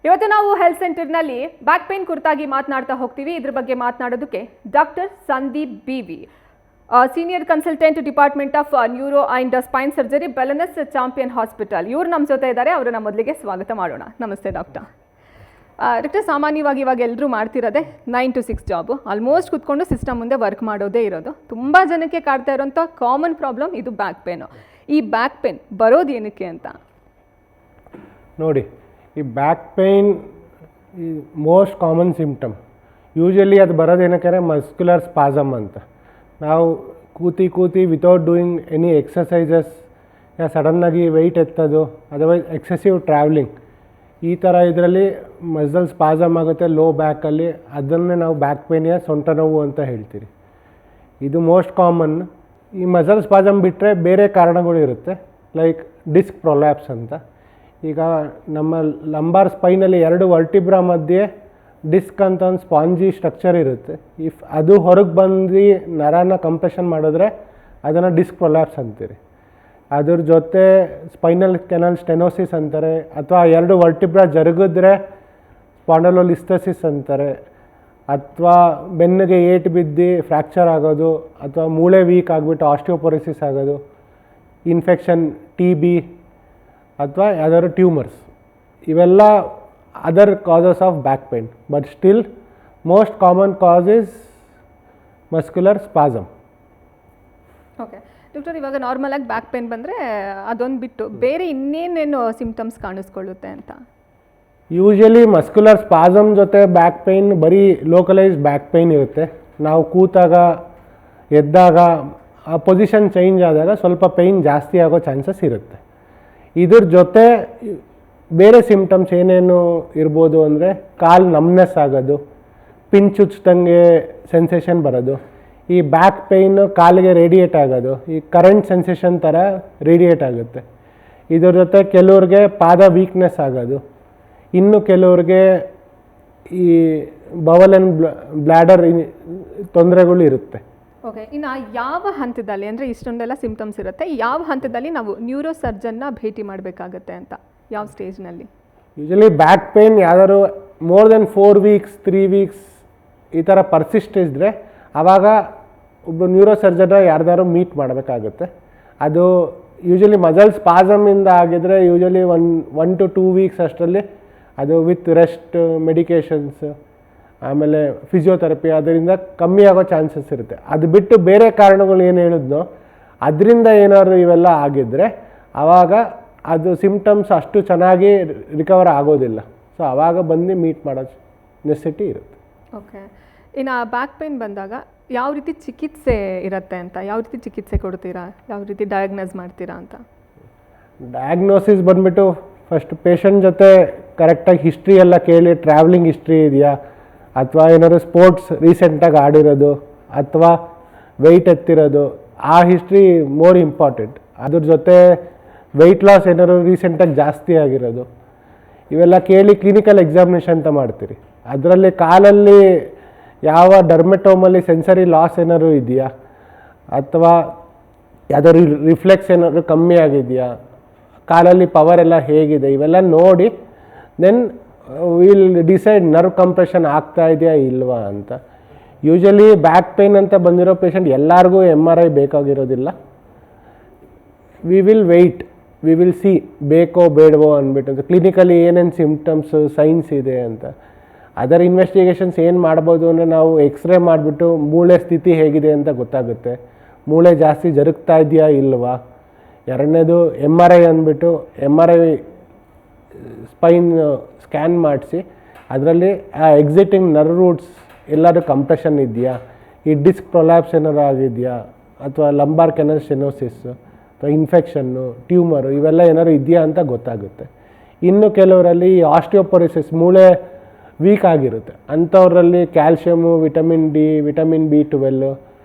ಇವತ್ತು ನಾವು ಹೆಲ್ತ್ ಸೆಂಟರ್ನಲ್ಲಿ ಬ್ಯಾಕ್ ಪೇನ್ ಕುರಿತಾಗಿ ಮಾತನಾಡ್ತಾ ಹೋಗ್ತೀವಿ. ಇದ್ರ ಬಗ್ಗೆ ಮಾತನಾಡೋದಕ್ಕೆ doctor Sandeep BV, senior consultant department of neuro and spine surgery, wellness champion hospital, ಇವರು ನಮ್ಮ ಜೊತೆ ಇದ್ದಾರೆ. ಅವರನ್ನ ಮೊದಲಿಗೆ ಸ್ವಾಗತ ಮಾಡೋಣ. ನಮಸ್ತೆ ಡಾಕ್ಟರ್. ಡಾಕ್ಟರ್, ಸಾಮಾನ್ಯವಾಗಿ ಇವಾಗ ಎಲ್ಲರೂ ಮಾಡ್ತಿರೋದೆ 9 to 6 ಜಾಬು. ಆಲ್ಮೋಸ್ಟ್ ಕುತ್ಕೊಂಡು ಸಿಸ್ಟಮ್ ಮುಂದೆ ವರ್ಕ್ ಮಾಡೋದೇ ಇರೋದು. ತುಂಬ ಜನಕ್ಕೆ ಕಾಡ್ತಾ ಇರೋಂಥ ಕಾಮನ್ ಪ್ರಾಬ್ಲಮ್ ಇದು ಬ್ಯಾಕ್ ಪೇನು. ಈ ಬ್ಯಾಕ್ ಪೇನ್ ಬರೋದು ಏನಕ್ಕೆ ಅಂತ ನೋಡಿ. ಈ ಬ್ಯಾಕ್ ಪೇಯ್ನ್ ಈ ಮೋಸ್ಟ್ ಕಾಮನ್ ಸಿಮ್ಟಮ್. ಯೂಶಲಿ ಅದು ಬರೋದೇನಕ್ಕೆ ಮಸ್ಕ್ಯುಲರ್ ಸ್ಪಾಸಮ್ ಅಂತ. ನಾವು ಕೂತಿ ವಿತೌಟ್ ಡೂಯಿಂಗ್ ಎನಿ ಎಕ್ಸಸೈಸಸ್, ಯಾ ಸಡನ್ನಾಗಿ ವೆಯ್ಟ್ ಎತ್ತೋದು, ಅದರ್ವೈಸ್ ಎಕ್ಸೆಸಿವ್ ಟ್ರಾವೆಲಿಂಗ್, ಈ ಥರ ಇದರಲ್ಲಿ ಮಸಲ್ ಸ್ಪಾಸಮ್ ಆಗುತ್ತೆ ಲೋ ಬ್ಯಾಕಲ್ಲಿ. ಅದನ್ನೇ ನಾವು ಬ್ಯಾಕ್ ಪೇಯ್ನಿಯ ಸೊಂಟ ನೋವು ಅಂತ ಹೇಳ್ತೀರಿ. ಇದು ಮೋಸ್ಟ್ ಕಾಮನ್. ಈ ಮಸಲ್ ಸ್ಪಾಸಮ್ ಬಿಟ್ಟರೆ ಬೇರೆ ಕಾರಣಗಳು ಇರುತ್ತೆ, ಲೈಕ್ ಡಿಸ್ಕ್ ಪ್ರೊಲ್ಯಾಪ್ಸ್ ಅಂತ. ಈಗ ನಮ್ಮ ಲಂಬಾರ್ ಸ್ಪೈನಲ್ಲಿ 2 ವರ್ಟಿಬ್ರಾ ಮಧ್ಯೆ ಡಿಸ್ಕ್ ಅಂತ ಒಂದು ಸ್ಪಾಂಜಿ ಸ್ಟ್ರಕ್ಚರ್ ಇರುತ್ತೆ. ಇಫ್ ಅದು ಹೊರಗೆ ಬಂದು ನರನ ಕಂಪ್ರೆಷನ್ ಮಾಡಿದ್ರೆ ಅದನ್ನು ಡಿಸ್ಕ್ ಪ್ರೊಲ್ಯಾಪ್ಸ್ ಅಂತೀರಿ. ಅದ್ರ ಜೊತೆ ಸ್ಪೈನಲ್ ಕೆನಲ್ ಸ್ಟೆನೋಸಿಸ್ ಅಂತಾರೆ, ಅಥವಾ 2 ವರ್ಟಿಬ್ರಾ ಜರುಗಿದ್ರೆ ಸ್ಪಾಂಡಲೋಲಿಸ್ಥೆಸಿಸ್ ಅಂತಾರೆ, ಅಥವಾ ಬೆನ್ನಿಗೆ ಏಟು ಬಿದ್ದು ಫ್ರ್ಯಾಕ್ಚರ್ ಆಗೋದು, ಅಥವಾ ಮೂಳೆ ವೀಕ್ ಆಗಿಬಿಟ್ಟು ಆಸ್ಟಿಯೋಪೊರೋಸಿಸ್ ಆಗೋದು, ಇನ್ಫೆಕ್ಷನ್, TB, ಅಥವಾ ಯಾವ್ದಾದ್ರು ಟ್ಯೂಮರ್ಸ್. ಇವೆಲ್ಲ other causes of back pain. But still most common cos is muscular spasm. Okay doctor, ಇವಾಗ ನಾರ್ಮಲಾಗಿ ಬ್ಯಾಕ್ ಪೇನ್ ಬಂದರೆ ಅದೊಂದು ಬಿಟ್ಟು ಬೇರೆ ಇನ್ನೇನೇನು ಸಿಮ್ಟಮ್ಸ್ ಕಾಣಿಸ್ಕೊಳ್ಳುತ್ತೆ ಅಂತ? ಯೂಶಲಿ ಮಸ್ಕ್ಯುಲರ್ ಸ್ಪಾಸಮ್ ಜೊತೆ ಬ್ಯಾಕ್ ಪೇಯ್ನ್ ಬರೀ ಲೋಕಲೈಸ್ ಬ್ಯಾಕ್ ಪೇಯ್ನ್ ಇರುತ್ತೆ. ನಾವು ಕೂತಾಗ ಎದ್ದಾಗ ಆ ಪೊಸಿಷನ್ ಚೇಂಜ್ ಆದಾಗ ಸ್ವಲ್ಪ ಪೇಯ್ನ್ ಜಾಸ್ತಿ ಆಗೋ ಚಾನ್ಸಸ್ ಇರುತ್ತೆ. ಇದ್ರ ಜೊತೆ ಬೇರೆ ಸಿಮ್ಟಮ್ಸ್ ಏನೇನು ಇರ್ಬೋದು ಅಂದರೆ ಕಾಲು ನಮ್ನೆಸ್ ಆಗೋದು, ಪಿನ್ ಚುಚ್ಚಿದಂಗೆ ಸೆನ್ಸೇಷನ್ ಬರೋದು, ಈ ಬ್ಯಾಕ್ ಪೇಯ್ನು ಕಾಲಿಗೆ ರೇಡಿಯೇಟ್ ಆಗೋದು, ಈ ಕರೆಂಟ್ ಸೆನ್ಸೇಷನ್ ಥರ ರೇಡಿಯೇಟ್ ಆಗುತ್ತೆ. ಇದ್ರ ಜೊತೆ ಕೆಲವ್ರಿಗೆ ಪಾದ ವೀಕ್ನೆಸ್ ಆಗೋದು, ಇನ್ನು ಕೆಲವ್ರಿಗೆ ಈ ಬವಲ್ ಆ್ಯಂಡ್ ಬ್ಲ್ಯಾಡರ್ ತೊಂದರೆಗಳು ಇರುತ್ತೆ. ಓಕೆ, ಇನ್ನು ಯಾವ ಹಂತದಲ್ಲಿ, ಅಂದರೆ ಇಷ್ಟೊಂದೆಲ್ಲ ಸಿಮ್ಟಮ್ಸ್ ಇರುತ್ತೆ, ಯಾವ ಹಂತದಲ್ಲಿ ನಾವು ನ್ಯೂರೋ ಸರ್ಜನ್ನ ಭೇಟಿ ಮಾಡಬೇಕಾಗತ್ತೆ ಅಂತ, ಯಾವ ಸ್ಟೇಜ್ನಲ್ಲಿ? ಯೂಶಲಿ ಬ್ಯಾಕ್ ಪೇಯ್ನ್ ಯಾವ್ದಾದ್ರು ಮೋರ್ ದೆನ್ 4 weeks 3 weeks ಈ ಥರ ಪರ್ಸಿಸ್ಟ್ ಇದ್ದರೆ ಆವಾಗ ಒಬ್ಬರು ನ್ಯೂರೋ ಸರ್ಜನ್ನ ಯಾರ್ದಾದ್ರು ಮೀಟ್ ಮಾಡಬೇಕಾಗುತ್ತೆ. ಅದು ಯೂಶಲಿ ಮಸಲ್ ಸ್ಪಾಸಮಿಂದ ಆಗಿದ್ರೆ ಯೂಶಲಿ 1 to 2 weeks ಅಷ್ಟರಲ್ಲಿ ಅದು ವಿತ್ ರೆಸ್ಟ್, ಮೆಡಿಕೇಷನ್ಸ್, ಆಮೇಲೆ ಫಿಸಿಯೋಥೆರಪಿ, ಅದರಿಂದ ಕಮ್ಮಿ ಆಗೋ ಚಾನ್ಸಸ್ ಇರುತ್ತೆ. ಅದು ಬಿಟ್ಟು ಬೇರೆ ಕಾರಣಗಳು ಏನು ಹೇಳಿದ್ನೋ ಅದರಿಂದ ಏನಾದ್ರು ಇವೆಲ್ಲ ಆಗಿದ್ದರೆ ಆವಾಗ ಅದು ಸಿಮ್ಟಮ್ಸ್ ಅಷ್ಟು ಚೆನ್ನಾಗಿ ರಿಕವರ್ ಆಗೋದಿಲ್ಲ. ಸೊ ಆವಾಗ ಬಂದು ಮೀಟ್ ಮಾಡೋ ನೆಸೆಸಿಟಿ ಇರುತ್ತೆ. ಓಕೆ, ಇನ್ನು ಬ್ಯಾಕ್ ಪೇನ್ ಬಂದಾಗ ಯಾವ ರೀತಿ ಚಿಕಿತ್ಸೆ ಇರುತ್ತೆ ಅಂತ, ಯಾವ ರೀತಿ ಚಿಕಿತ್ಸೆ ಕೊಡ್ತೀರಾ, ಯಾವ ರೀತಿ ಡಯಾಗ್ನೋಸ್ ಮಾಡ್ತೀರಾ ಅಂತ? ಡಯಾಗ್ನೋಸಿಸ್ ಬಂದುಬಿಟ್ಟು ಫಸ್ಟ್ ಪೇಷಂಟ್ ಜೊತೆ ಕರೆಕ್ಟಾಗಿ ಹಿಸ್ಟ್ರಿ ಎಲ್ಲ ಕೇಳಿ, ಟ್ರಾವೆಲಿಂಗ್ ಹಿಸ್ಟ್ರಿ ಇದೆಯಾ, ಅಥವಾ ಏನಾದ್ರು ಸ್ಪೋರ್ಟ್ಸ್ ರೀಸೆಂಟಾಗಿ ಆಡಿರೋದು, ಅಥವಾ ವೆಯ್ಟ್ ಎತ್ತಿರೋದು, ಆ ಹಿಸ್ಟ್ರಿ ಮೋರ್ ಇಂಪಾರ್ಟೆಂಟ್. ಅದ್ರ ಜೊತೆ ವೆಯ್ಟ್ ಲಾಸ್ ಏನಾದ್ರು ರೀಸೆಂಟಾಗಿ ಜಾಸ್ತಿ ಆಗಿರೋದು, ಇವೆಲ್ಲ ಕೇಳಿ ಕ್ಲಿನಿಕಲ್ ಎಕ್ಸಾಮಿನೇಷನ್ ಅಂತ ಮಾಡ್ತೀರಿ. ಅದರಲ್ಲಿ ಕಾಲಲ್ಲಿ ಯಾವ ಡರ್ಮೆಟೋಮಲ್ಲಿ ಸೆನ್ಸರಿ ಲಾಸ್ ಏನಾದ್ರು ಇದೆಯಾ, ಅಥವಾ ಯಾವ್ದಾದ್ರು ರಿಫ್ಲೆಕ್ಸ್ ಏನಾದ್ರು ಕಮ್ಮಿ ಆಗಿದೆಯಾ, ಕಾಲಲ್ಲಿ ಪವರ್ ಎಲ್ಲ ಹೇಗಿದೆ, ಇವೆಲ್ಲ ನೋಡಿ then will decide nerve compression ಆಗ್ತಾ ಇದೆಯಾ ಇಲ್ವಾ ಅಂತ. ಯೂಶಲಿ ಬ್ಯಾಕ್ ಪೇಯ್ನ್ ಅಂತ ಬಂದಿರೋ ಪೇಷಂಟ್ ಎಲ್ಲರಿಗೂ MRI ಬೇಕಾಗಿರೋದಿಲ್ಲ. We will wait, we will see ಬೇಕೋ ಬೇಡವೋ ಅಂದ್ಬಿಟ್ಟು ಕ್ಲಿನಿಕಲಿ ಏನೇನು ಸಿಮ್ಟಮ್ಸ್ ಸೈನ್ಸ್ ಇದೆ ಅಂತ. ಅದರ್ ಇನ್ವೆಸ್ಟಿಗೇಷನ್ಸ್ ಏನು ಮಾಡ್ಬೋದು ಅಂದರೆ ನಾವು ಎಕ್ಸ್ರೇ ಮಾಡಿಬಿಟ್ಟು ಮೂಳೆ ಸ್ಥಿತಿ ಹೇಗಿದೆ ಅಂತ ಗೊತ್ತಾಗುತ್ತೆ. ಮೂಳೆ ಜಾಸ್ತಿ ಜರುಗ್ತಾ ಇದೆಯಾ ಇಲ್ವಾ. ಎರಡನೇದು MRI ಅಂದ್ಬಿಟ್ಟು MRI ಸ್ಪೈನ್ ಸ್ಕ್ಯಾನ್ ಮಾಡಿಸಿ ಅದರಲ್ಲಿ ಆ ಎಕ್ಸಿಟಿಂಗ್ ನರ್ವ್ ರೂಟ್ಸ್ ಎಲ್ಲರೂ ಕಂಪ್ರೆಷನ್ ಇದೆಯಾ, ಈ ಡಿಸ್ಕ್ ಪ್ರೊಲ್ಯಾಪ್ಸ್ ಏನಾರು ಆಗಿದೆಯಾ, ಅಥವಾ ಲಂಬಾರ್ ಕೆನಲ್ ಸ್ಟೆನೋಸಿಸ್, ಅಥವಾ ಇನ್ಫೆಕ್ಷನ್ನು, ಟ್ಯೂಮರು, ಇವೆಲ್ಲ ಏನಾದ್ರು ಇದೆಯಾ ಅಂತ ಗೊತ್ತಾಗುತ್ತೆ. ಇನ್ನು ಕೆಲವರಲ್ಲಿ ಆಸ್ಟಿಯೋಪೊರೋಸಿಸ್, ಮೂಳೆ ವೀಕ್ ಆಗಿರುತ್ತೆ, ಅಂಥವರಲ್ಲಿ calcium, vitamin D, vitamin B12,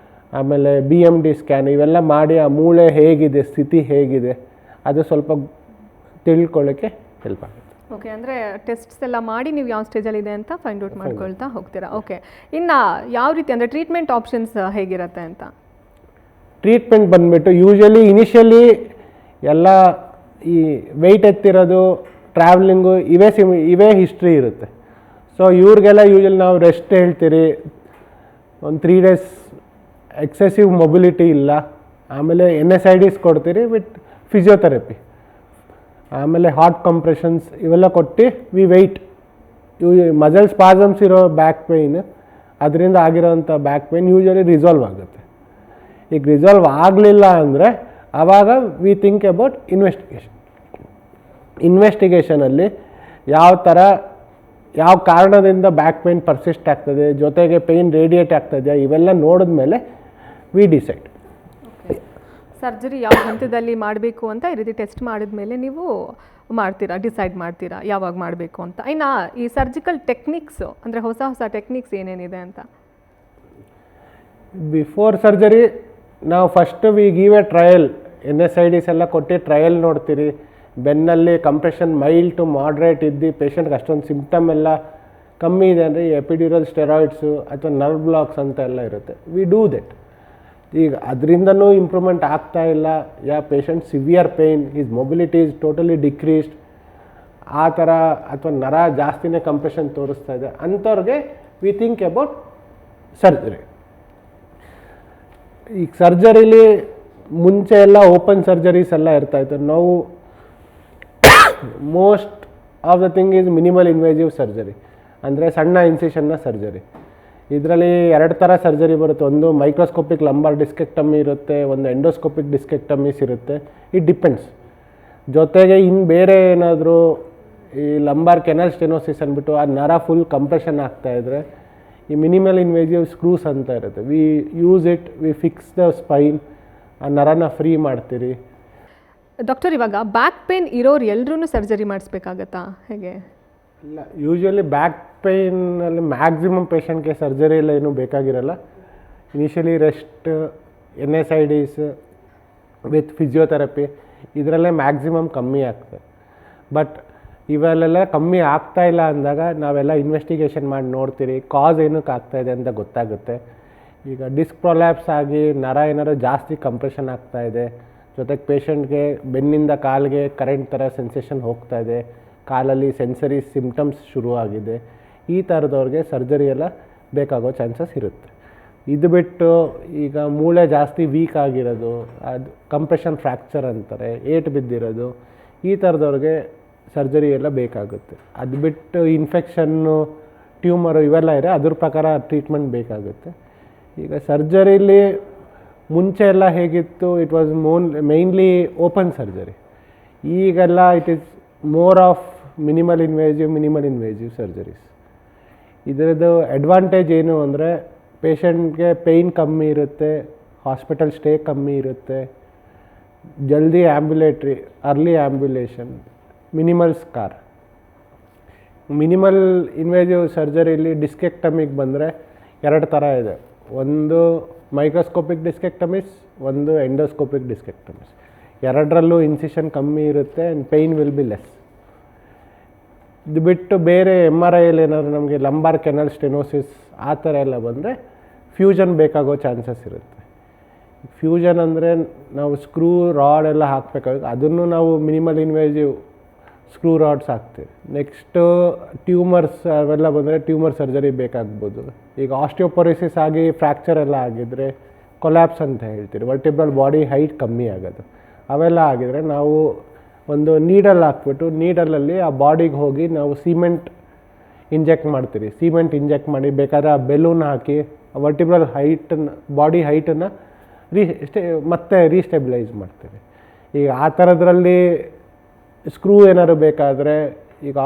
ಆಮೇಲೆ BMD ಸ್ಕ್ಯಾನ್ ಇವೆಲ್ಲ ಮಾಡಿ ಆ ಮೂಳೆ ಹೇಗಿದೆ, ಸ್ಥಿತಿ ಹೇಗಿದೆ ಅದು ಸ್ವಲ್ಪ ತಿಳ್ಕೊಳ್ಳೋಕ್ಕೆ ಹೆಲ್ಪ್ ಆಗುತ್ತೆ. ಓಕೆ, ಅಂದರೆ ಟೆಸ್ಟ್ಸ್ ಎಲ್ಲ ಮಾಡಿ ನೀವು ಯಾವ ಸ್ಟೇಜಲ್ಲಿದೆ ಅಂತ ಫೈಂಡ್ ಔಟ್ ಮಾಡ್ಕೊಳ್ತಾ ಹೋಗ್ತೀರಾ. ಓಕೆ, ಇನ್ನು ಯಾವ ರೀತಿ ಅಂದರೆ ಟ್ರೀಟ್ಮೆಂಟ್ ಆಪ್ಷನ್ಸ್ ಹೇಗಿರುತ್ತೆ ಅಂತ? ಟ್ರೀಟ್ಮೆಂಟ್ ಬಂದುಬಿಟ್ಟು ಯೂಶಲಿ ಇನಿಷಿಯಲಿ ಎಲ್ಲ ಈ ವೆಯ್ಟ್ ಎತ್ತಿರೋದು, ಟ್ರಾವೆಲಿಂಗು ಇವೇ ಹಿಸ್ಟ್ರಿ ಇರುತ್ತೆ. ಸೊ ಇವ್ರಿಗೆಲ್ಲ ಯೂಶಲಿ ನಾವು ರೆಸ್ಟ್ ಹೇಳ್ತೀರಿ, ಒಂದು 3 days ಎಕ್ಸೆಸಿವ್ ಮೊಬಿಲಿಟಿ ಇಲ್ಲ, ಆಮೇಲೆ NSAIDs ಕೊಡ್ತೀರಿ ವಿತ್ ಫಿಸಿಯೋಥೆರಪಿ, ಆಮೇಲೆ ಹಾರ್ಟ್ ಕಂಪ್ರೆಷನ್ಸ್ ಇವೆಲ್ಲ ಕೊಟ್ಟು ವಿ ವೆಯ್ಟ್. ಇವು ಮಜಲ್ ಸ್ಪಾಸಮ್ಸ್ ಇರೋ ಬ್ಯಾಕ್ ಪೇಯ್ನ್, ಅದರಿಂದ ಆಗಿರೋವಂಥ ಬ್ಯಾಕ್ ಪೇಯ್ನ್ ಯೂಶಲಿ ರಿಸಾಲ್ವ್ ಆಗುತ್ತೆ. ಈಗ ರಿಸಾಲ್ವ್ ಆಗಲಿಲ್ಲ ಅಂದರೆ ಆವಾಗ ವಿ ಥಿಂಕ್ ಅಬೌಟ್ ಇನ್ವೆಸ್ಟಿಗೇಷನಲ್ಲಿ ಯಾವ ಕಾರಣದಿಂದ ಬ್ಯಾಕ್ ಪೇಯ್ನ್ ಪರ್ಸಿಸ್ಟ್ ಆಗ್ತದೆ, ಜೊತೆಗೆ ಪೇಯ್ನ್ ರೇಡಿಯೇಟ್ ಆಗ್ತದೆ, ಇವೆಲ್ಲ ನೋಡಿದ್ಮೇಲೆ ವಿ ಡಿಸೈಡ್. ಸರ್ಜರಿ ಯಾವ ಹಂತದಲ್ಲಿ ಮಾಡಬೇಕು ಅಂತ ಈ ರೀತಿ ಟೆಸ್ಟ್ ಮಾಡಿದ್ಮೇಲೆ ನೀವು ಡಿಸೈಡ್ ಮಾಡ್ತೀರಾ ಯಾವಾಗ ಮಾಡಬೇಕು ಅಂತ. ಇನ್ನು ಈ ಸರ್ಜಿಕಲ್ ಟೆಕ್ನಿಕ್ಸು ಅಂದರೆ ಹೊಸ ಟೆಕ್ನಿಕ್ಸ್ ಏನೇನಿದೆ ಅಂತ? ಬಿಫೋರ್ ಸರ್ಜರಿ ನಾವು first we give A trial, NSAIDs ಎಲ್ಲ ಕೊಟ್ಟು ಟ್ರಯಲ್ ನೋಡ್ತೀರಿ. ಬೆನ್ನಲ್ಲಿ ಕಂಪ್ರೆಷನ್ ಮೈಲ್ಡ್ ಟು ಮಾಡ್ರೇಟ್ ಇದ್ದು ಪೇಷಂಟ್ಗೆ ಅಷ್ಟೊಂದು ಸಿಂಪ್ಟಮ್ ಎಲ್ಲ ಕಮ್ಮಿ ಇದೆ ಅಂದರೆ ಎಪಿಡ್ಯೂರಲ್ ಸ್ಟೆರಾಯ್ಡ್ಸು ಅಥವಾ ನರ್ವ್ ಬ್ಲಾಕ್ಸ್ ಅಂತ ಎಲ್ಲ ಇರುತ್ತೆ, ವಿ ಡೂ ದಟ್. ಈಗ ಅದರಿಂದನೂ ಇಂಪ್ರೂವ್ಮೆಂಟ್ ಆಗ್ತಾ ಇಲ್ಲ, patient severe pain, is mobility is totally decreased ಆ ಥರ, ಅಥವಾ ನರ ಜಾಸ್ತಿನೇ ಕಂಪ್ರೆಷನ್ ತೋರಿಸ್ತಾ ಇದೆ, ಅಂಥವ್ರಿಗೆ ವಿ ಥಿಂಕ್ ಅಬೌಟ್ ಸರ್ಜರಿ. ಈಗ ಸರ್ಜರಿಲಿ ಮುಂಚೆ ಎಲ್ಲ ಓಪನ್ ಸರ್ಜರೀಸ್ ಎಲ್ಲ ಇರ್ತಾಯಿತ್ತು. ನಾವು most of the thing is minimal invasive surgery, ಅಂದರೆ ಸಣ್ಣ ಇನ್ಸಿಷನ್ನ ಸರ್ಜರಿ. ಇದರಲ್ಲಿ 2 ಥರ ಸರ್ಜರಿ ಬರುತ್ತೆ. ಒಂದು ಮೈಕ್ರೋಸ್ಕೋಪಿಕ್ ಲಂಬಾರ್ ಡಿಸ್ಕೆಕ್ಟಮಿ ಇರುತ್ತೆ, ಒಂದು ಎಂಡೋಸ್ಕೋಪಿಕ್ ಡಿಸ್ಕೆಕ್ಟಮೀಸ್ ಇರುತ್ತೆ. It depends. ಜೊತೆಗೆ ಇನ್ನು ಬೇರೆ ಏನಾದರೂ ಈ ಲಂಬಾರ್ ಕೆನಲ್ ಸ್ಟೆನೋಸಿಸ್ ಅಂದ್ಬಿಟ್ಟು ಆ ನರ ಫುಲ್ ಕಂಪ್ರೆಷನ್ ಆಗ್ತಾಯಿದ್ರೆ ಈ ಮಿನಿಮಲ್ ಇನ್ವೇಸಿವ್ ಸ್ಕ್ರೂಸ್ ಅಂತ ಇರುತ್ತೆ. We use it, we fix the spine, ಆ ನರನ ಫ್ರೀ ಮಾಡ್ತೀರಿ. ಡಾಕ್ಟರ್, ಇವಾಗ ಬ್ಯಾಕ್ ಪೇನ್ ಇರೋರು ಎಲ್ಲರೂ ಸರ್ಜರಿ ಮಾಡಿಸ್ಬೇಕಾಗತ್ತಾ, ಹೇಗೆ? ಇಲ್ಲ, ಯೂಶ್ವಲಿ ಬ್ಯಾಕ್ ಪೇಯ್ನಲ್ಲಿ ಮ್ಯಾಕ್ಸಿಮಮ್ ಪೇಷಂಟ್ಗೆ ಸರ್ಜರಿ ಎಲ್ಲ ಏನೂ ಬೇಕಾಗಿರಲ್ಲ. Initially rest, NSAIDs with physiotherapy ಇದರಲ್ಲೇ ಮ್ಯಾಕ್ಸಿಮಮ್ ಕಮ್ಮಿ ಆಗ್ತದೆ. ಬಟ್ ಇವೆಲ್ಲ ಕಮ್ಮಿ ಆಗ್ತಾ ಇಲ್ಲ ಅಂದಾಗ ನಾವೆಲ್ಲ ಇನ್ವೆಸ್ಟಿಗೇಷನ್ ಮಾಡಿ ನೋಡ್ತೀರಿ, ಕಾಸ್ ಏನಕ್ಕೆ ಆಗ್ತಾಯಿದೆ ಅಂತ ಗೊತ್ತಾಗುತ್ತೆ. ಈಗ ಡಿಸ್ಕ್ ಪ್ರೊಲ್ಯಾಪ್ಸ್ ಆಗಿ ನರ ಏನಾದ್ರು ಜಾಸ್ತಿ ಕಂಪ್ರೆಷನ್ ಆಗ್ತಾಯಿದೆ, ಜೊತೆಗೆ ಪೇಷಂಟ್ಗೆ ಬೆನ್ನಿಂದ ಕಾಲಿಗೆ ಕರೆಂಟ್ ಥರ ಸೆನ್ಸೇಷನ್ ಹೋಗ್ತಾಯಿದೆ, ಕಾಲಲ್ಲಿ ಸೆನ್ಸರಿ ಸಿಮ್ಟಮ್ಸ್ ಶುರುವಾಗಿದೆ, ಈ ಥರದವ್ರಿಗೆ ಸರ್ಜರಿ ಎಲ್ಲ ಬೇಕಾಗೋ ಚಾನ್ಸಸ್ ಇರುತ್ತೆ. ಇದು ಬಿಟ್ಟು ಈಗ ಮೂಳೆ ಜಾಸ್ತಿ ವೀಕ್ ಆಗಿರೋದು, ಅದು ಕಂಪ್ರೆಷನ್ ಫ್ರ್ಯಾಕ್ಚರ್ ಅಂತಾರೆ, ಏಟು ಬಿದ್ದಿರೋದು, ಈ ಥರದವ್ರಿಗೆ ಸರ್ಜರಿ ಎಲ್ಲ ಬೇಕಾಗುತ್ತೆ. ಅದು ಬಿಟ್ಟು ಇನ್ಫೆಕ್ಷನ್ನು, ಟ್ಯೂಮರು ಇವೆಲ್ಲ ಇದೆ, ಅದ್ರ ಪ್ರಕಾರ ಟ್ರೀಟ್ಮೆಂಟ್ ಬೇಕಾಗುತ್ತೆ. ಈಗ ಸರ್ಜರಿಲಿ ಮುಂಚೆ ಎಲ್ಲ ಹೇಗಿತ್ತು, it was mainly open surgery. ಈಗೆಲ್ಲ it is more of minimal invasive surgeries. ಇದರದ್ದು ಅಡ್ವಾಂಟೇಜ್ ಏನು ಅಂದರೆ ಪೇಷಂಟ್ಗೆ ಪೇಯ್ನ್ ಕಮ್ಮಿ ಇರುತ್ತೆ, ಹಾಸ್ಪಿಟಲ್ ಸ್ಟೇ ಕಮ್ಮಿ ಇರುತ್ತೆ, ಜಲ್ದಿ early ambulation, minimal scar. Minimal invasive ಸರ್ಜರಿಲಿ ಡಿಸ್ಕೆಕ್ಟಮಿಗೆ ಬಂದರೆ 2 ಥರ ಇದೆ. ಒಂದು ಮೈಕ್ರೋಸ್ಕೋಪಿಕ್ ಡಿಸ್ಕೆಕ್ಟಮಿಸ್, ಒಂದು ಎಂಡೋಸ್ಕೋಪಿಕ್ ಡಿಸ್ಕೆಕ್ಟಮಿಸ್. 2ರಲ್ಲೂ ಇನ್ಸಿಷನ್ ಕಮ್ಮಿ ಇರುತ್ತೆ and pain will be less. ಇದು ಬಿಟ್ಟು ಬೇರೆ MRIಯಲ್ಲಿ ಏನಾದರೂ ನಮಗೆ ಲಂಬಾರ್ ಕೆನಲ್ ಸ್ಟೆನೋಸಿಸ್ ಆ ಥರ ಎಲ್ಲ ಬಂದರೆ ಫ್ಯೂಷನ್ ಬೇಕಾಗೋ ಚಾನ್ಸಸ್ ಇರುತ್ತೆ. ಫ್ಯೂಷನ್ ಅಂದರೆ ನಾವು ಸ್ಕ್ರೂ ರಾಡ್ ಎಲ್ಲ ಹಾಕಬೇಕಾಗುತ್ತೆ, ಅದನ್ನು ನಾವು ಮಿನಿಮಲ್ ಇನ್ವೇಸಿವ್ ಸ್ಕ್ರೂ ರಾಡ್ಸ್ ಹಾಕ್ತೀವಿ. ನೆಕ್ಸ್ಟು ಟ್ಯೂಮರ್ಸ್ ಅವೆಲ್ಲ ಬಂದರೆ ಟ್ಯೂಮರ್ ಸರ್ಜರಿ ಬೇಕಾಗ್ಬೋದು. ಈಗ ಆಸ್ಟಿಯೋಪೊರೋಸಿಸ್ ಆಗಿ ಫ್ರ್ಯಾಕ್ಚರ್ ಎಲ್ಲ ಆಗಿದ್ದರೆ ಕೊಲ್ಯಾಪ್ಸ್ ಅಂತ ಹೇಳ್ತೀರಿ, ವರ್ಟಿಬ್ರಲ್ ಬಾಡಿ ಹೈಟ್ ಕಮ್ಮಿ ಆಗೋದು, ಅವೆಲ್ಲ ಆಗಿದರೆ ನಾವು ಒಂದು ನೀಡಲ್ ಹಾಕ್ಬಿಟ್ಟು ನೀಡಲಲ್ಲಿ ಆ ಬಾಡಿಗೆ ಹೋಗಿ ನಾವು ಸಿಮೆಂಟ್ ಇಂಜೆಕ್ಟ್ ಮಾಡ್ತೀರಿ. ಸಿಮೆಂಟ್ ಇಂಜೆಕ್ಟ್ ಮಾಡಿ ಬೇಕಾದ್ರೆ ಆ ಬೆಲೂನ್ ಹಾಕಿ ವರ್ಟಿಬ್ರಲ್ ಬಾಡಿ ಹೈಟನ್ನು ಮತ್ತೆ ರೀಸ್ಟೆಬಿಲೈಸ್ ಮಾಡ್ತೀವಿ. ಈಗ ಆ ಥರದ್ರಲ್ಲಿ ಸ್ಕ್ರೂ ಏನಾದ್ರು ಬೇಕಾದರೆ ಈಗ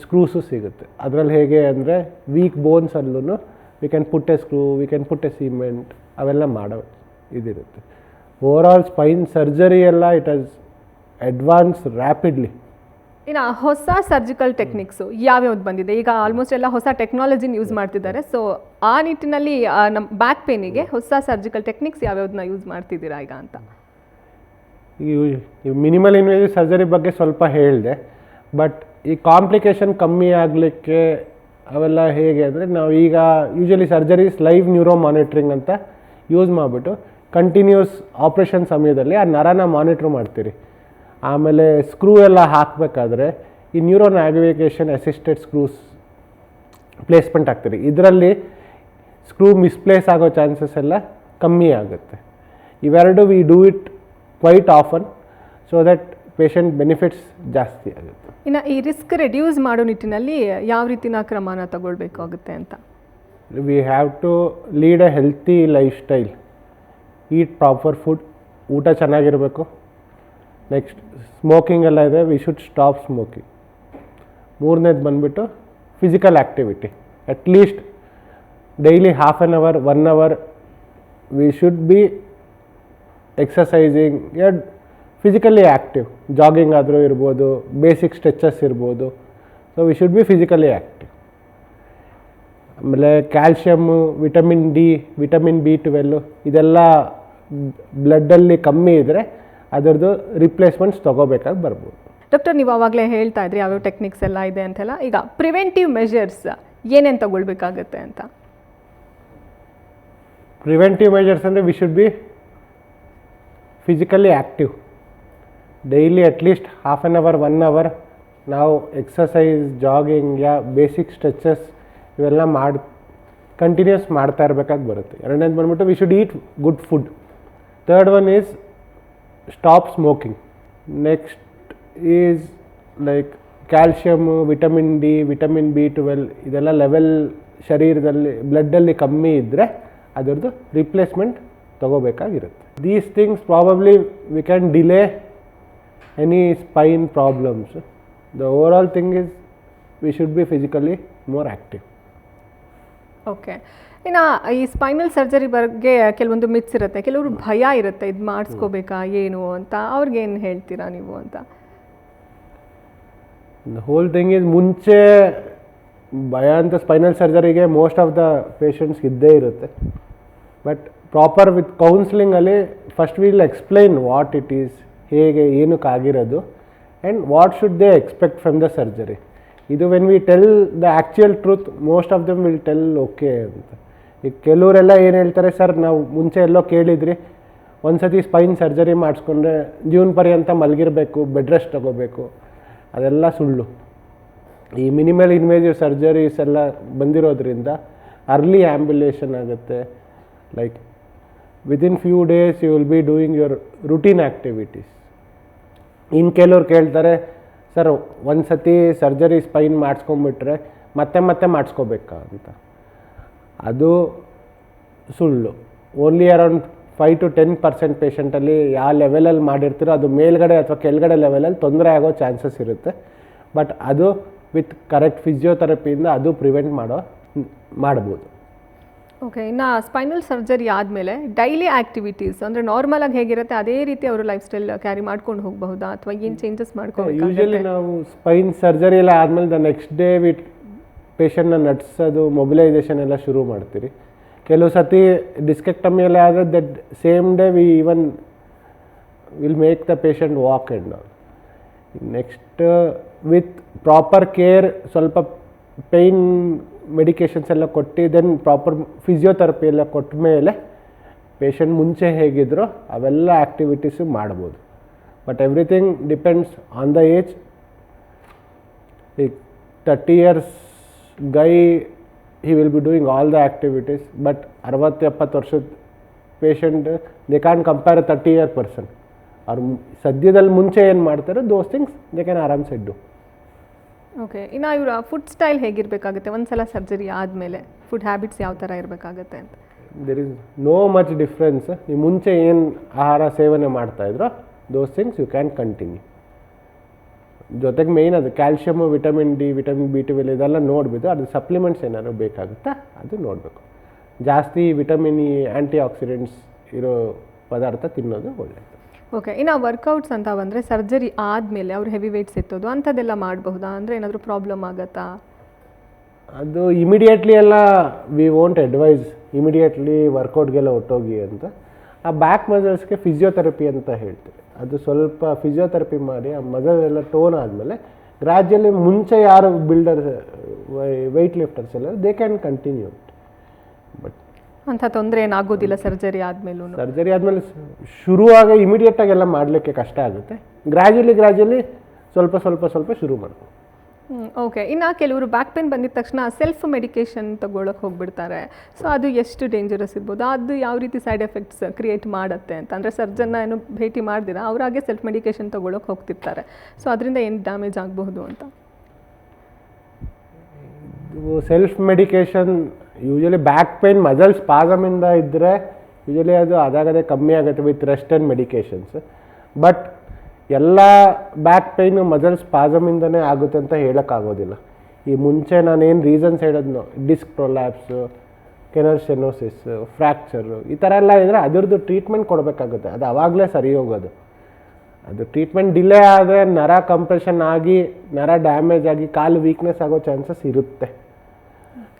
ಸ್ಕ್ರೂಸು ಸಿಗುತ್ತೆ. ಅದರಲ್ಲಿ ಹೇಗೆ ಅಂದರೆ ವೀಕ್ ಬೋನ್ಸಲ್ಲೂ we can put a screw, we can put a cement, ಅವೆಲ್ಲ ಮಾಡೋ ಇದಿರುತ್ತೆ. ಓವರಾಲ್ ಸ್ಪೈನ್ ಸರ್ಜರಿ ಎಲ್ಲ ಇಟ್ ಹಸ್ ಅಡ್ವಾನ್ಸ್ ರ್ಯಾಪಿಡ್ಲಿ. ಇನ್ನು ಹೊಸ ಸರ್ಜಿಕಲ್ ಟೆಕ್ನಿಕ್ಸು ಯಾವ್ಯಾವ್ದು ಬಂದಿದೆ? ಈಗ ಆಲ್ಮೋಸ್ಟ್ ಎಲ್ಲ ಹೊಸ ಟೆಕ್ನಾಲಜಿನ ಯೂಸ್ ಮಾಡ್ತಿದ್ದಾರೆ. ಸೊ ಆ ನಿಟ್ಟಿನಲ್ಲಿ ನಮ್ಮ ಬ್ಯಾಕ್ ಪೇನಿಗೆ ಹೊಸ ಸರ್ಜಿಕಲ್ ಟೆಕ್ನಿಕ್ಸ್ ಯಾವ್ಯಾವ್ದನ್ನ ಯೂಸ್ ಮಾಡ್ತಿದ್ದೀರಾ ಈಗ ಅಂತ? ಈ ಮಿನಿಮಲ್ ಇನ್ವೇಸಿವ್ ಸರ್ಜರಿ ಬಗ್ಗೆ ಸ್ವಲ್ಪ ಹೇಳಿದೆ, ಬಟ್ ಈ ಕಾಂಪ್ಲಿಕೇಶನ್ ಕಮ್ಮಿ ಆಗಲಿಕ್ಕೆ ಅವೆಲ್ಲ ಹೇಗೆ ಅಂದರೆ ನಾವು ಈಗ usually surgeries live neuro monitoring ಅಂತ ಯೂಸ್ ಮಾಡಿಬಿಟ್ಟು ಕಂಟಿನ್ಯೂಸ್ ಆಪ್ರೇಷನ್ ಸಮಯದಲ್ಲಿ ಆ ನರನ ಮಾನಿಟ್ರ್ ಮಾಡ್ತೀರಿ. ಆಮೇಲೆ ಸ್ಕ್ರೂ ಎಲ್ಲ ಹಾಕಬೇಕಾದ್ರೆ ಈ neuro navigation assisted screws placement ಆಗ್ತೀರಿ. ಇದರಲ್ಲಿ ಸ್ಕ್ರೂ ಮಿಸ್ಪ್ಲೇಸ್ ಆಗೋ ಚಾನ್ಸಸ್ ಎಲ್ಲ ಕಮ್ಮಿ ಆಗುತ್ತೆ. ಇವೆರಡು we do it quite often so that patient benefits ಜಾಸ್ತಿ ಆಗುತ್ತೆ. ಇನ್ನು ಈ ರಿಸ್ಕ್ ರೆಡ್ಯೂಸ್ ಮಾಡೋ ನಿಟ್ಟಿನಲ್ಲಿ ಯಾವ ರೀತಿನ ಕ್ರಮನ ತಗೊಳ್ಬೇಕಾಗುತ್ತೆ ಅಂತ? We have to lead a healthy life style, eat proper food, ಊಟ ಚೆನ್ನಾಗಿರಬೇಕು. ನೆಕ್ಸ್ಟ್ ಸ್ಮೋಕಿಂಗ್ ಎಲ್ಲ ಇದೆ, ವಿ ಶುಡ್ ಸ್ಟಾಪ್ ಸ್ಮೋಕಿಂಗ್. ಮೂರನೇದು ಬಂದುಬಿಟ್ಟು physical activity, at least daily half an hour 1 hour we should be exercising, physically active. Jogging ಆದರೂ ಇರ್ಬೋದು, basic stretches ಇರ್ಬೋದು. So we should be physically active. ಆಮೇಲೆ calcium, vitamin D, vitamin B12 ಇದೆಲ್ಲ ಬ್ಲಡ್ಡಲ್ಲಿ ಕಮ್ಮಿ ಇದ್ದರೆ ಅದರದ್ದು ರಿಪ್ಲೇಸ್ಮೆಂಟ್ಸ್ ತೊಗೋಬೇಕಾಗಿ ಬರ್ಬೋದು. ಡಾಕ್ಟರ್, ನೀವು ಆವಾಗಲೇ ಹೇಳ್ತಾ ಇದ್ರಿ ಯಾವ್ಯಾವ ಟೆಕ್ನಿಕ್ಸ್ ಎಲ್ಲ ಇದೆ ಅಂತೆಲ್ಲ. ಈಗ ಪ್ರಿವೆಂಟಿವ್ ಮೆಷರ್ಸ್ ಏನೇನು ತಗೊಳ್ಬೇಕಾಗತ್ತೆ ಅಂತ? ಪ್ರಿವೆಂಟಿವ್ ಮೆಜರ್ಸ್ ಅಂದರೆ we should be physically active. Daily at least half an hour 1 hour ನಾವು ಎಕ್ಸಸೈಸ್, ಜಾಗಿಂಗ್ ಯಾ ಬೇಸಿಕ್ ಸ್ಟ್ರೆಚಸ್ ಇವೆಲ್ಲ ಕಂಟಿನ್ಯೂಸ್ ಮಾಡ್ತಾ ಇರಬೇಕಾಗಿ ಬರುತ್ತೆ. ಎರಡನೇದು ಬಂದ್ಬಿಟ್ಟು we should eat good food. Third one is stop smoking. Next is like calcium, vitamin D, vitamin B12 ಇದೆಲ್ಲ level ಶರೀರದಲ್ಲಿ ಬ್ಲಡ್ಡಲ್ಲಿ ಕಮ್ಮಿ ಇದ್ದರೆ ಅದರದ್ದು ರಿಪ್ಲೇಸ್ಮೆಂಟ್ ತೊಗೋಬೇಕಾಗಿರುತ್ತೆ. These things probably we can delay any spine problems. The over all thing is V should be physically more active. Okay. ಇನ್ನು ಈ spinal surgery ಬಗ್ಗೆ ಕೆಲವೊಂದು ಮಿತ್ಸ್ ಇರುತ್ತೆ, ಕೆಲವರು ಭಯ ಇರುತ್ತೆ, ಇದು ಮಾಡಿಸ್ಕೋಬೇಕಾ ಏನು ಅಂತ. ಅವ್ರಿಗೇನು ಹೇಳ್ತೀರಾ ನೀವು ಅಂತ? ದ ಹೋಲ್ ಥಿಂಗ್ ಈಸ್, ಮುಂಚೆ ಭಯ ಅಂತ ಸ್ಪೈನಲ್ ಸರ್ಜರಿಗೆ ಮೋಸ್ಟ್ ಆಫ್ ದ ಪೇಷಂಟ್ಸ್ ಇದ್ದೇ ಇರುತ್ತೆ. ಬಟ್ ಪ್ರಾಪರ್ ವಿತ್ ಕೌನ್ಸಿಲಿಂಗಲ್ಲಿ first will explain what it is, ಹೇಗೆ ಏನಕ್ಕಾಗಿರೋದು, and what should they expect from the surgery. ಇದು when we tell the actual truth, most of them will tell okay ಅಂತ. ಈಗ ಕೆಲವರೆಲ್ಲ ಏನು ಹೇಳ್ತಾರೆ, ಸರ್ ನಾವು ಮುಂಚೆ ಎಲ್ಲೋ ಕೇಳಿದ್ರಿ, ಒಂದು ಸತಿ ಸ್ಪೈನ್ ಸರ್ಜರಿ ಮಾಡಿಸ್ಕೊಂಡ್ರೆ ಜೀವನ ಪರ್ಯಂತ ಮಲಗಿರಬೇಕು, ಬೆಡ್ ರೆಸ್ಟ್ ತೊಗೋಬೇಕು. ಅದೆಲ್ಲ ಸುಳ್ಳು. ಈ ಮಿನಿಮಲ್ ಇನ್ವೇಸಿವ್ ಸರ್ಜರೀಸ್ ಎಲ್ಲ ಬಂದಿರೋದ್ರಿಂದ ಅರ್ಲಿ ಆ್ಯಂಬ್ಯುಲೇಷನ್ ಆಗುತ್ತೆ. Like within few days you will be doing your routine activities. ಇನ್ನು ಕೆಲವ್ರು ಕೇಳ್ತಾರೆ, ಸರ್ ಒಂದು ಸತಿ ಸರ್ಜರಿ ಸ್ಪೈನ್ ಮಾಡಿಸ್ಕೊಂಬಿಟ್ರೆ ಮತ್ತೆ ಮತ್ತೆ ಮಾಡಿಸ್ಕೋಬೇಕಾ ಅಂತ. ಅದು ಸುಳ್ಳು. ಓನ್ಲಿ ಅರೌಂಡ್ 5 to 10% ಪೇಷಂಟಲ್ಲಿ ಯಾವ ಲೆವೆಲಲ್ಲಿ ಮಾಡಿರ್ತೀರೋ ಅದು ಮೇಲ್ಗಡೆ ಅಥವಾ ಕೆಳಗಡೆ ಲೆವೆಲಲ್ಲಿ ತೊಂದರೆ ಆಗೋ ಚಾನ್ಸಸ್ ಇರುತ್ತೆ. ಬಟ್ ಅದು ವಿತ್ ಕರೆಕ್ಟ್ ಫಿಸಿಯೋಥೆರಪಿಯಿಂದ ಅದು ಪ್ರಿವೆಂಟ್ ಮಾಡ್ಬೋದು. ಓಕೆ. ಇನ್ನು ಸ್ಪೈನಲ್ ಸರ್ಜರಿ ಆದಮೇಲೆ ಡೈಲಿ ಆ್ಯಕ್ಟಿವಿಟೀಸ್ ಅಂದರೆ ನಾರ್ಮಲಾಗಿ ಹೇಗಿರುತ್ತೆ ಅದೇ ರೀತಿ ಅವರು ಲೈಫ್ ಸ್ಟೈಲ್ ಕ್ಯಾರಿ ಮಾಡ್ಕೊಂಡು ಹೋಗಬಹುದಾ, ಅಥವಾ ಏನು ಚೇಂಜಸ್ ಮಾಡ್ಕೊಂಡು? ಯೂಶಲಿ ನಾವು ಸ್ಪೈನ್ ಸರ್ಜರಿ ಎಲ್ಲ ಆದಮೇಲೆ ದ ನೆಕ್ಸ್ಟ್ ಡೇ ಪೇಷಂಟ್ನ ನಡ್ಸೋದು, ಮೊಬಿಲೈಸೇಷನ್ ಎಲ್ಲ ಶುರು ಮಾಡ್ತೀರಿ. ಕೆಲವು ಸತಿ ಡಿಸ್ಕೆಕ್ಟಮಿ ಎಲ್ಲ ಆದರೆ that same day we even will make the patient walk and all. Next with proper care, ಸ್ವಲ್ಪ ಪೇಯ್ನ್ ಮೆಡಿಕೇಷನ್ಸ್ ಎಲ್ಲ ಕೊಟ್ಟು ದೆನ್ ಪ್ರಾಪರ್ ಫಿಸಿಯೋಥೆರಪಿ ಎಲ್ಲ ಕೊಟ್ಟ ಮೇಲೆ ಪೇಷಂಟ್ ಮುಂಚೆ ಹೇಗಿದ್ರೋ ಅವೆಲ್ಲ ಆ್ಯಕ್ಟಿವಿಟೀಸು ಮಾಡ್ಬೋದು. But everything depends on the age. ಈಗ 30 years guy, he will be doing all the activities, but 60-70 ವರ್ಷದ patient they can compare 30-year person. ಅವ್ರು ಸದ್ಯದಲ್ಲಿ ಮುಂಚೆ ಏನು ಮಾಡ್ತಾರೆ ದೋಸ್ ಥಿಂಗ್ಸ್ ದೇ ಕ್ಯಾನ್ ಆರಾಮ್ ಸೆ ಡು. ಓಕೆ. ಇನ್ನು ಇವರ ಫುಡ್ ಸ್ಟೈಲ್ ಹೇಗಿರಬೇಕಾಗುತ್ತೆ ಒಂದು ಸಲ ಸರ್ಜರಿ ಆದಮೇಲೆ? ಫುಡ್ ಹ್ಯಾಬಿಟ್ಸ್ ಯಾವ ಥರ ಇರಬೇಕಾಗುತ್ತೆ ಅಂತ? There is no much difference. ನೀವು ಮುಂಚೆ ಏನು ಆಹಾರ ಸೇವನೆ ಮಾಡ್ತಾಯಿದ್ರೋ those things you can continue. ಜೊತೆಗೆ ಮೇಯ್ನ್ ಅದು calcium, vitamin D, vitamin B12 ಇದೆಲ್ಲ ನೋಡ್ಬಿಟ್ಟು ಅದು ಸಪ್ಲಿಮೆಂಟ್ಸ್ ಏನಾದ್ರು ಬೇಕಾಗುತ್ತಾ ಅದು ನೋಡಬೇಕು. ಜಾಸ್ತಿ ವಿಟಮಿನ್ ಇ, ಆ್ಯಂಟಿ ಆಕ್ಸಿಡೆಂಟ್ಸ್ ಇರೋ ಪದಾರ್ಥ ತಿನ್ನೋದು ಒಳ್ಳೆಯದು. ಓಕೆ. ಇನ್ನು ವರ್ಕೌಟ್ಸ್ ಅಂತ ಬಂದರೆ ಸರ್ಜರಿ ಆದಮೇಲೆ ಅವ್ರು ಹೆವಿ ವೆಯ್ಟ್ಸ್ ಎತ್ತೋದು ಅಂಥದ್ದೆಲ್ಲ ಮಾಡಬಹುದಾ? ಅಂದರೆ ಏನಾದರೂ ಪ್ರಾಬ್ಲಮ್ ಆಗುತ್ತಾ? ಅದು ಇಮಿಡಿಯೇಟ್ಲಿ ಎಲ್ಲ ವಿ ವೋಂಟ್ ಅಡ್ವೈಸ್ ಇಮಿಡಿಯೇಟ್ಲಿ ವರ್ಕೌಟ್ಗೆಲ್ಲ ಹೊಟ್ಟೋಗಿ ಅಂತ. ಆ ಬ್ಯಾಕ್ ಮಸಲ್ಸ್ಗೆ ಫಿಸಿಯೋಥೆರಪಿ ಅಂತ ಹೇಳ್ತೀವಿ. ಅದು ಸ್ವಲ್ಪ ಫಿಸಿಯೋಥೆರಪಿ ಮಾಡಿ ಆ ಮಸಲ್ ಎಲ್ಲ ಟೋನ್ ಆದಮೇಲೆ ಗ್ರ್ಯಾಜುಯಲಿ ಮುಂಚೆ ಯಾರು ಬಿಲ್ಡರ್ಸ್, ವೆಯ್ಟ್ ಲಿಫ್ಟರ್ಸ್ ಎಲ್ಲ ದೇ ಕ್ಯಾನ್ ಕಂಟಿನ್ಯೂ. ಬಟ್ ಅಂಥ ತೊಂದರೆ ಏನಾಗೋದಿಲ್ಲ ಸರ್ಜರಿ ಆದಮೇಲೂ? ಸರ್ಜರಿ ಆದಮೇಲೆ ಶುರುವಾಗ ಇಮಿಡಿಯೇಟಾಗೆಲ್ಲ ಮಾಡಲಿಕ್ಕೆ ಕಷ್ಟ ಆಗುತ್ತೆ. ಗ್ರ್ಯಾಜುಲಿ ಸ್ವಲ್ಪ ಶುರು ಮಾಡ್ಬೋದು. ಓಕೆ. ಇನ್ನು ಕೆಲವರು ಬ್ಯಾಕ್ ಪೇನ್ ಬಂದಿದ ತಕ್ಷಣ ಸೆಲ್ಫ್ ಮೆಡಿಕೇಶನ್ ತೊಗೊಳಕ್ಕೆ ಹೋಗ್ಬಿಡ್ತಾರೆ. ಸೊ ಅದು ಎಷ್ಟು ಡೇಂಜರಸ್ ಇರ್ಬೋದು, ಅದು ಯಾವ ರೀತಿ ಸೈಡ್ ಎಫೆಕ್ಟ್ಸ್ ಕ್ರಿಯೇಟ್ ಮಾಡುತ್ತೆ ಅಂತ? ಅಂದರೆ ಸರ್ಜನ್ನ ಏನು ಭೇಟಿ ಮಾಡ್ದಿರಾ ಅವರಾಗೆ ಸೆಲ್ಫ್ ಮೆಡಿಕೇಶನ್ ತೊಗೊಳಕ್ಕೆ ಹೋಗ್ತಿರ್ತಾರೆ. ಸೊ ಅದರಿಂದ ಏನು ಡ್ಯಾಮೇಜ್ ಆಗಬಹುದು ಅಂತ? Self medication usually back pain muscle ಸ್ಪಾಸಮಿಂದ ಇದ್ದರೆ ಯೂಶಲಿ ಅದು ಅದಾಗದೇ ಕಮ್ಮಿ ಆಗುತ್ತೆ with rest and medications. But ಎಲ್ಲ ಬ್ಯಾಕ್ ಪೇಯ್ನು ಮಸಲ್ ಸ್ಪಾಸಮಿಂದನೇ ಆಗುತ್ತೆ ಅಂತ ಹೇಳೋಕ್ಕಾಗೋದಿಲ್ಲ. ಈ ಮುಂಚೆ ನಾನೇನು ರೀಸನ್ಸ್ ಹೇಳಿದ್ನೋ, disc prolapse, canal stenosis, fracture, ಈ ಥರ ಎಲ್ಲ ಇದ್ದರೆ ಅದರದ್ದು ಟ್ರೀಟ್ಮೆಂಟ್ ಕೊಡಬೇಕಾಗುತ್ತೆ. ಅದು ಆವಾಗಲೇ ಸರಿ ಹೋಗೋದು. ಅದು ಟ್ರೀಟ್ಮೆಂಟ್ ಡಿಲೇ ಆದರೆ ನರ ಕಂಪ್ರೆಷನ್ ಆಗಿ ನರ ಡ್ಯಾಮೇಜ್ ಆಗಿ ಕಾಲು ವೀಕ್ನೆಸ್ ಆಗೋ ಚಾನ್ಸಸ್ ಇರುತ್ತೆ.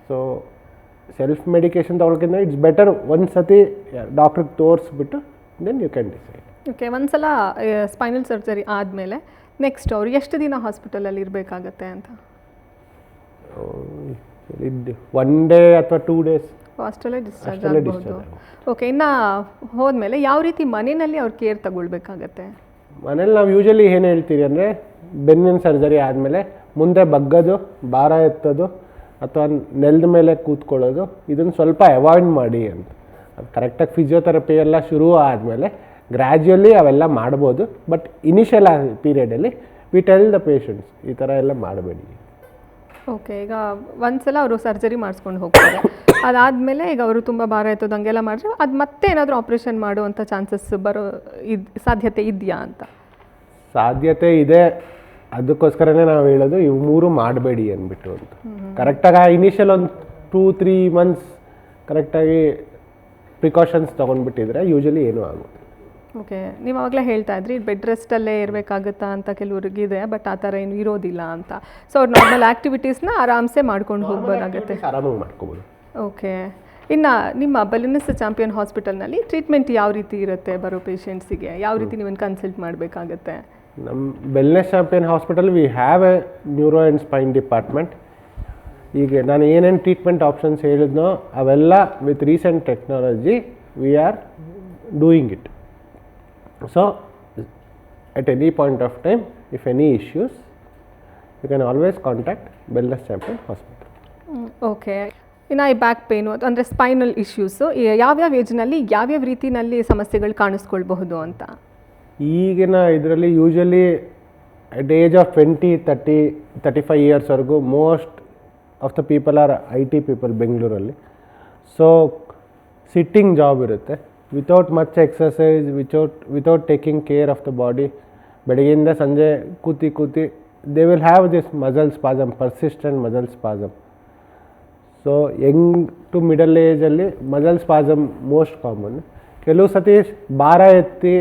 ಸೊ ಸೆಲ್ಫ್ ಮೆಡಿಕೇಶನ್ ತೊಗೊಳಕ್ಕಿಂತ ಇಟ್ಸ್ ಬೆಟರ್ ಒಂದು ಸತಿ ಡಾಕ್ಟ್ರಿಗೆ ತೋರಿಸ್ಬಿಟ್ಟು then you can decide. Okay. ಒಂದ್ಸಲ ಸ್ಪೈನಲ್ ಸರ್ಜರಿ ಆದಮೇಲೆ ನೆಕ್ಸ್ಟ್ ಅವ್ರು ಎಷ್ಟು ದಿನ ಹಾಸ್ಪಿಟಲಲ್ಲಿ ಇರಬೇಕಾಗತ್ತೆ ಅಂತ? 1 ಡೇ ಅಥವಾ 2 ಡೇಸ್ ಅಷ್ಟರಲ್ಲೇ ಡಿಸ್ಚಾರ್ಜ್ ಆಗ್ಬೋದು. ಓಕೆ. ಇನ್ನು ಹೋದ್ಮೇಲೆ ಯಾವ ರೀತಿ ಮನೆಯಲ್ಲಿ ಅವ್ರು ಕೇರ್ ತಗೊಳ್ಬೇಕಾಗತ್ತೆ? ಮನೇಲಿ ನಾವು ಯೂಶಲಿ ಏನು ಹೇಳ್ತೀವಿ ಅಂದರೆ, ಬೆನ್ನಿನ ಸರ್ಜರಿ ಆದಮೇಲೆ ಮುಂದೆ ಬಗ್ಗೋದು, ಭಾರ ಎತ್ತೋದು ಅಥವಾ ನೆಲದ ಮೇಲೆ ಕೂತ್ಕೊಳ್ಳೋದು ಇದನ್ನು ಸ್ವಲ್ಪ ಅವಾಯ್ಡ್ ಮಾಡಿ ಅಂತ. ಅದು ಕರೆಕ್ಟಾಗಿ ಫಿಸಿಯೋಥೆರಪಿ ಎಲ್ಲ ಶುರು ಆದಮೇಲೆ ಗ್ರ್ಯಾಜುಯಲಿ ಅವೆಲ್ಲ ಮಾಡ್ಬೋದು. ಬಟ್ ಇನಿಷಿಯಲ್ ಪೀರಿಯಡಲ್ಲಿ ವಿ ಟೆಲ್ ದ ಪೇಷಂಟ್ಸ್ ಈ ಥರ ಎಲ್ಲ ಮಾಡಬೇಡಿ. ಓಕೆ. ಈಗ ಒಂದ್ಸಲ ಅವರು ಸರ್ಜರಿ ಮಾಡಿಸ್ಕೊಂಡು ಹೋಗ್ತಾರೆ, ಅದಾದಮೇಲೆ ಈಗ ಅವರು ತುಂಬ ಭಾರ ಎತ್ತೋದು ಹಂಗೆಲ್ಲ ಮಾಡಿದ್ರೆ ಅದು ಮತ್ತೆ ಏನಾದರೂ ಆಪ್ರೇಷನ್ ಮಾಡುವಂಥ ಚಾನ್ಸಸ್ ಬರೋ ಸಾಧ್ಯತೆ ಇದೆಯಾ ಅಂತ? ಸಾಧ್ಯತೆ ಇದೆ. ಅದಕ್ಕೋಸ್ಕರನೇ ನಾವು ಹೇಳೋದು ಇವು 3 ಮಾಡಬೇಡಿ ಅಂದ್ಬಿಟ್ಟು ಅಂತ. ಕರೆಕ್ಟಾಗಿ ಇನಿಷಿಯಲ್ ಒಂದು 2-3 ಮಂತ್ಸ್ ಕರೆಕ್ಟಾಗಿ ಪ್ರಿಕಾಷನ್ಸ್ ತೊಗೊಂಡ್ಬಿಟ್ಟಿದ್ರೆ ಯೂಶಲಿ ಏನೂ ಆಗುತ್ತೆ. ಓಕೆ. ನೀವು ಆವಾಗಲೇ ಹೇಳ್ತಾ ಇದ್ರಿ ಬೆಡ್ ರೆಸ್ಟಲ್ಲೇ ಇರಬೇಕಾಗುತ್ತಾ ಅಂತ ಕೆಲವ್ರಿಗಿದೆ, ಬಟ್ ಆ ಥರ ಏನು ಇರೋದಿಲ್ಲ ಅಂತ. ಸೊ ಅವ್ರು ನಾರ್ಮಲ್ ಆ್ಯಕ್ಟಿವಿಟೀಸ್ನ ಆರಾಮ್ಸೆ ಮಾಡ್ಕೊಂಡು ಹೋಗ್ಬೋದಾಗುತ್ತೆ. ಆರಾಮಾಗಿ ಮಾಡ್ಕೋಬೋದು. ಓಕೆ. ಇನ್ನು ನಿಮ್ಮ ಬೆಲನಸ್ ಚಾಂಪಿಯನ್ ಹಾಸ್ಪಿಟಲ್ನಲ್ಲಿ ಟ್ರೀಟ್ಮೆಂಟ್ ಯಾವ ರೀತಿ ಇರುತ್ತೆ ಬರೋ ಪೇಷಂಟ್ಸಿಗೆ? ಯಾವ ರೀತಿ ನೀವೇನು ಕನ್ಸಲ್ಟ್ ಮಾಡಬೇಕಾಗತ್ತೆ? ನಮ್ಮ wellness champion hospital we have a neuro and spine department. ಈಗ ನಾನು ಏನೇನು ಟ್ರೀಟ್ಮೆಂಟ್ ಆಪ್ಷನ್ಸ್ ಹೇಳಿದ್ನೋ ಅವೆಲ್ಲ with recent technology we are doing it. So at any point of time, if any issues, you can always contact Wellness Champion Hospital. Okay. ಇನ್ನು ಈ back pain ಅಂದರೆ spinal issues ಯಾವ್ಯಾವ ಏಜ್ನಲ್ಲಿ ಯಾವ್ಯಾವ ರೀತಿಯಲ್ಲಿ ಸಮಸ್ಯೆಗಳು ಕಾಣಿಸ್ಕೊಳ್ಬಹುದು ಅಂತ? ಈಗಿನ ಇದರಲ್ಲಿ ಯೂಶಲಿ ಅಟ್ ಏಜ್ ಆಫ್ 20-35 ಇಯರ್ಸ್ವರೆಗೂ most of the people are IT people ಬೆಂಗಳೂರಲ್ಲಿ. ಸೊ ಸಿಟ್ಟಿಂಗ್ ಜಾಬ್ ಇರುತ್ತೆ, without much exercise, without taking care of the body. ಬೆಳಗ್ಗೆಯಿಂದ ಸಂಜೆ ಕೂತಿ they will have this muscle spasm, persistent muscle spasm. So young to middle ಏಜಲ್ಲಿ muscle spasm most common. ಕೆಲವು ಸತಿ ಭಾರ ಎತ್ತಿ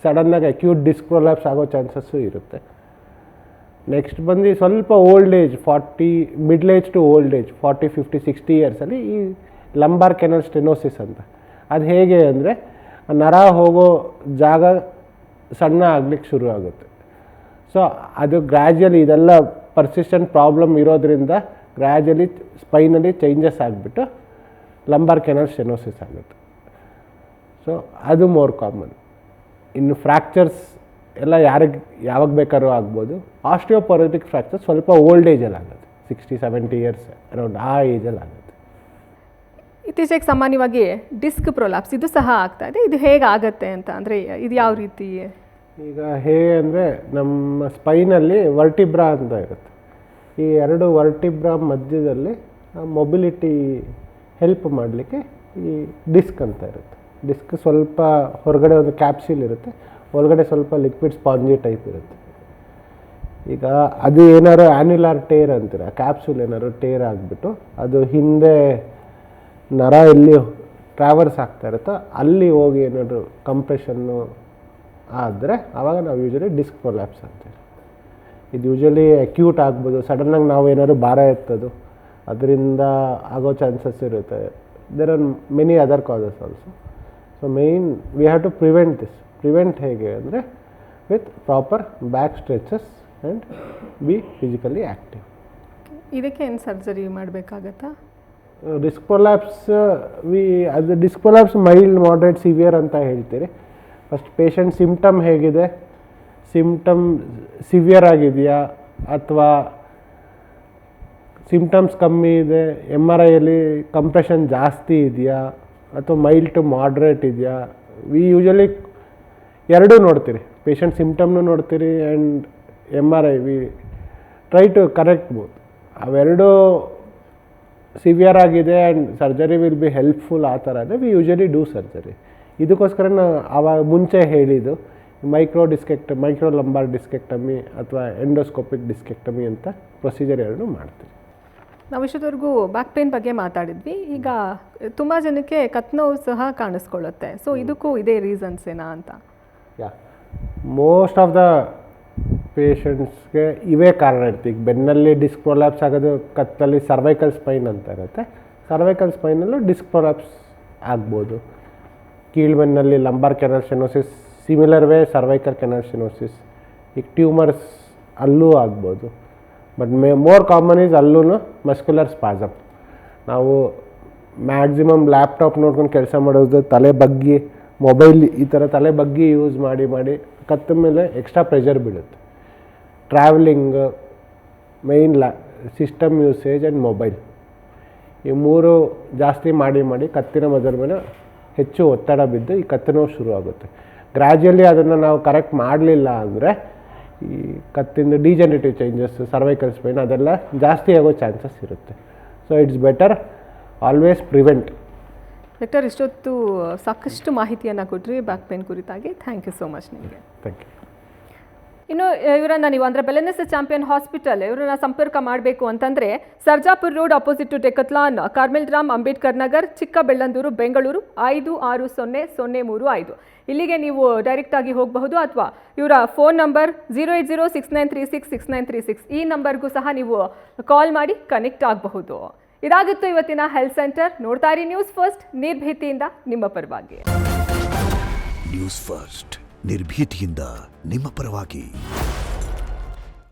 ಸಡನ್ನಾಗಿ ಅಕ್ಯೂಟ್ ಡಿಸ್ಕ್ ಪ್ರೊಲ್ಯಾಪ್ಸ್ ಆಗೋ ಚಾನ್ಸಸ್ಸು ಇರುತ್ತೆ. ನೆಕ್ಸ್ಟ್ ಬಂದು ಸ್ವಲ್ಪ old age, middle age to old age 40-50-60 ಇಯರ್ಸಲ್ಲಿ ಈ ಲಂಬಾರ್ ಕೆನಲ್ ಸ್ಟೆನೋಸಿಸ್ ಅಂತ. ಅದು ಹೇಗೆ ಅಂದರೆ ನರ ಹೋಗೋ ಜಾಗ ಸಣ್ಣ ಆಗ್ಲಿಕ್ಕೆ ಶುರು ಆಗುತ್ತೆ. ಸೊ ಅದು ಗ್ರ್ಯಾಜುಯಲಿ ಇದೆಲ್ಲ ಪರ್ಸಿಸ್ಟೆಂಟ್ ಪ್ರಾಬ್ಲಮ್ ಇರೋದ್ರಿಂದ ಗ್ರ್ಯಾಜುಯಲಿ ಸ್ಪೈನಲ್ಲಿ ಚೇಂಜಸ್ ಆಗಿಬಿಟ್ಟು ಲಂಬಾರ್ ಕೆನಲ್ ಸ್ಟೆನೋಸಿಸ್ ಆಗುತ್ತೆ. ಸೊ ಅದು ಮೋರ್ ಕಾಮನ್. ಇನ್ನು ಫ್ರ್ಯಾಕ್ಚರ್ಸ್ ಎಲ್ಲ ಯಾವಾಗ ಬೇಕಾದ್ರೂ ಆಗ್ಬೋದು. ಆಸ್ಟಿಯೋಪೊರೋಟಿಕ್ ಫ್ರ್ಯಾಕ್ಚರ್ ಸ್ವಲ್ಪ ಓಲ್ಡ್ ಏಜಲ್ಲಿ ಆಗುತ್ತೆ, 60-70 ಇಯರ್ಸ್ ಅರೌಂಡ್ ಆ ಏಜಲ್ಲಿ ಆಗುತ್ತೆ. ಇತ್ತೀಚೆಗೆ ಸಾಮಾನ್ಯವಾಗಿ ಡಿಸ್ಕ್ ಪ್ರೊಲ್ಯಾಪ್ಸ್ ಇದು ಸಹ ಆಗ್ತಾ ಇದೆ. ಇದು ಹೇಗೆ ಆಗುತ್ತೆ ಅಂತ ಅಂದರೆ ಇದು ಯಾವ ರೀತಿ? ಈಗ ಹೇಗೆ ಅಂದರೆ ನಮ್ಮ ಸ್ಪೈನಲ್ಲಿ ವರ್ಟಿಬ್ರಾ ಅಂತ ಇರುತ್ತೆ. ಈ 2 ವರ್ಟಿಬ್ರಾ ಮಧ್ಯದಲ್ಲಿ ಮೊಬಿಲಿಟಿ ಹೆಲ್ಪ್ ಮಾಡಲಿಕ್ಕೆ ಈ ಡಿಸ್ಕ್ ಅಂತ ಇರುತ್ತೆ. ಡಿಸ್ಕ್ ಸ್ವಲ್ಪ ಹೊರಗಡೆ ಒಂದು ಕ್ಯಾಪ್ಸಿಲ್ ಇರುತ್ತೆ, ಒಳಗಡೆ ಸ್ವಲ್ಪ ಲಿಕ್ವಿಡ್ ಸ್ಪಾಂಜಿ ಟೈಪ್ ಇರುತ್ತೆ. ಈಗ ಅದು ಏನಾದ್ರು ಆ್ಯನ್ಯುಲಾರ್ ಟೇರ್ ಅಂತೀರ, ಕ್ಯಾಪ್ಸೂಲ್ ಏನಾದ್ರು ಟೇರ್ ಆಗಿಬಿಟ್ಟು ಅದು ಹಿಂದೆ ನರ ಎಲ್ಲಿ ಟ್ರಾವರ್ಸ್ ಆಗ್ತಾ ಇರುತ್ತೋ ಅಲ್ಲಿ ಹೋಗಿ ಏನಾದರೂ ಕಂಪ್ರೆಷನ್ನು ಆದರೆ ಆವಾಗ ನಾವು ಯೂಶಲಿ ಡಿಸ್ಕ್ ಪ್ರೊಲ್ಯಾಪ್ಸ್ ಅಂತೀವಿ. ಇದು ಯೂಶಲಿ ಅಕ್ಯೂಟ್ ಆಗ್ಬೋದು, ಸಡನ್ನಾಗಿ ನಾವು ಏನಾದ್ರು ಭಾರ ಎತ್ತೋದು ಅದರಿಂದ ಆಗೋ ಚಾನ್ಸಸ್ ಇರುತ್ತೆ. There are many other causes also. So main we have to prevent this. Prevent ಹೇಗೆ ಅಂದರೆ with proper back stretches and be physically active. ಇದಕ್ಕೆ ಏನು ಸರ್ಜರಿ ಮಾಡಬೇಕಾಗತ್ತಾ? ಡಿಸ್ಕ್ ಪ್ರೊಲ್ಯಾಪ್ಸ್ ಅದು disc prolapse mild, moderate, severe ಅಂತ ಹೇಳ್ತೀರಿ. First patient symptom ಹೇಗಿದೆ, symptom severe ಆಗಿದೆಯಾ ಅಥವಾ ಸಿಮ್ಟಮ್ಸ್ ಕಮ್ಮಿ ಇದೆ, ಎಮ್ ಆರ್ ಐಯಲ್ಲಿ ಕಂಪ್ರೆಷನ್ ಜಾಸ್ತಿ ಇದೆಯಾ ಅಥವಾ ಮೈಲ್ಡ್ ಟು ಮಾಡ್ರೇಟ್ ಇದೆಯಾ. ವಿ ಯೂಶಲಿ ಎರಡೂ ನೋಡ್ತೀರಿ, ಪೇಷಂಟ್ ಸಿಮ್ಟಮ್ನು ನೋಡ್ತೀರಿ and M R I we try to correct both. ಅವೆರಡೂ ಸಿವಿಯರ್ ಆಗಿದೆ and surgery will be helpful ಆ ಥರ ಅಂದರೆ ವಿ ಯೂಶಲಿ ಡೂ ಸರ್ಜರಿ. ಇದಕ್ಕೋಸ್ಕರ ನಾವು ಆವಾಗ ಮುಂಚೆ ಹೇಳಿದ್ದು ಮೈಕ್ರೋ ಲಂಬಾರ್ ಡಿಸ್ಕೆಕ್ಟಮಿ ಅಥವಾ ಎಂಡೋಸ್ಕೋಪಿಕ್ ಡಿಸ್ಕೆಕ್ಟಮಿ ಅಂತ ಪ್ರೊಸೀಜರ್ ಎರಡೂ ಮಾಡ್ತೀವಿ. ನಾವು ಇಷ್ಟೊತ್ತವರೆಗೂ ಬ್ಯಾಕ್ ಪೇನ್ ಬಗ್ಗೆ ಮಾತಾಡಿದ್ವಿ. ಈಗ ತುಂಬ ಜನಕ್ಕೆ ಕತ್ತು ನೋವು ಸಹ ಕಾಣಿಸ್ಕೊಳ್ಳುತ್ತೆ. ಸೊ ಇದಕ್ಕೂ ಇದೇ ರೀಸನ್ಸ್ ಏನಾ ಅಂತ? ಮೋಸ್ಟ್ ಆಫ್ ದ ಪೇಷಂಟ್ಸ್ಗೆ ಇವೇ ಕಾರಣ ಇರುತ್ತೆ. ಈಗ ಬೆನ್ನಲ್ಲಿ ಡಿಸ್ಕ್ ಪ್ರೊಲ್ಯಾಪ್ಸ್ ಆಗೋದು, ಕತ್ತಲ್ಲಿ ಸರ್ವೈಕಲ್ ಸ್ಪೈನ್ ಅಂತ ಇರುತ್ತೆ, ಸರ್ವೈಕಲ್ ಸ್ಪೈನಲ್ಲೂ ಡಿಸ್ಕ್ ಪ್ರೊಲ್ಯಾಪ್ಸ್ ಆಗ್ಬೋದು. ಕೀಳ್ಬೆನ್ನಲ್ಲಿ lumbar canal stenosis, similar way cervical canal stenosis. ಈಗ ಟ್ಯೂಮರ್ಸ್ ಅಲ್ಲೂ ಆಗ್ಬೋದು. ಬಟ್ ಮೋರ್ ಕಾಮನ್ ಈಸ್ ಅಲ್ಲೂ ಮಸ್ಕ್ಯುಲರ್ ಸ್ಪಾಸಮ್. ನಾವು ಮ್ಯಾಕ್ಸಿಮಮ್ ಲ್ಯಾಪ್ಟಾಪ್ ನೋಡ್ಕೊಂಡು ಕೆಲಸ ಮಾಡೋದು, ತಲೆ ಬಗ್ಗಿ ಮೊಬೈಲ್ ಈ ಥರ ತಲೆ ಬಗ್ಗಿ ಯೂಸ್ ಮಾಡಿ ಕತ್ತ ಮೇಲೆ ಎಕ್ಸ್ಟ್ರಾ ಪ್ರೆಷರ್ ಬೀಳುತ್ತೆ. Travelling, main system usage and mobile, ಈ ಮೂರು ಜಾಸ್ತಿ ಮಾಡಿ ಕತ್ತಿನ ಮೊದಲ ಮೇಲೆ ಹೆಚ್ಚು ಒತ್ತಡ ಬಿದ್ದು ಈ ಕತ್ತು ನೋವು ಶುರು ಆಗುತ್ತೆ. ಗ್ರ್ಯಾಜುಯಲಿ ಅದನ್ನು ನಾವು ಕರೆಕ್ಟ್ ಮಾಡಲಿಲ್ಲ ಅಂದರೆ ಈ ಕತ್ತಿಂದ ಡಿಜೆನರೇಟಿವ್ ಚೇಂಜಸ್, ಸರ್ವೈಕಲ್ ಸ್ಪೈನ್ ಅದೆಲ್ಲ ಜಾಸ್ತಿ ಆಗೋ ಚಾನ್ಸಸ್ ಇರುತ್ತೆ. So it's better always prevent. Doctor, ಇಷ್ಟೊತ್ತು ಸಾಕಷ್ಟು ಮಾಹಿತಿಯನ್ನು ಕೊಟ್ಟರಿ ಬ್ಯಾಕ್ ಪೇನ್ ಕುರಿತಾಗಿ. ಥ್ಯಾಂಕ್ ಯು ಸೋ ಮಚ್ ನಿಮಗೆ. Thank you. ಇನ್ನು ಇವರನ್ನು ನೀವು ಅಂದರೆ ಬೆಲೆನೆಸ್ ಚಾಂಪಿಯನ್ ಹಾಸ್ಪಿಟಲ್ ಇವರನ್ನ ಸಂಪರ್ಕ ಮಾಡಬೇಕು ಅಂತಂದರೆ Sarjapur road opposite to Decathlon, Carmelaram Ambedkar Nagar, Chikkabellandur, Bengaluru 560035. ಇಲ್ಲಿಗೆ ನೀವು ಡೈರೆಕ್ಟಾಗಿ ಹೋಗಬಹುದು. ಅಥವಾ ಇವರ ಫೋನ್ ನಂಬರ್ 08069366936, ಈ ನಂಬರ್ಗೂ ಸಹ ನೀವು ಕಾಲ್ ಮಾಡಿ ಕನೆಕ್ಟ್ ಆಗಬಹುದು. ಇದಾಗಿತ್ತು ಇವತ್ತಿನ ಹೆಲ್ತ್ ಸೆಂಟರ್. ನೋಡ್ತಾ ಇರಿ ನ್ಯೂಸ್ ಫಸ್ಟ್, ನಿರ್ಭೀತಿಯಿಂದ ನಿಮ್ಮ ಪರವಾಗಿ. ನ್ಯೂಸ್ ಫಸ್ಟ್, ನಿರ್ಭೀತಿಯಿಂದ ನಿಮ್ಮ ಪರವಾಗಿ.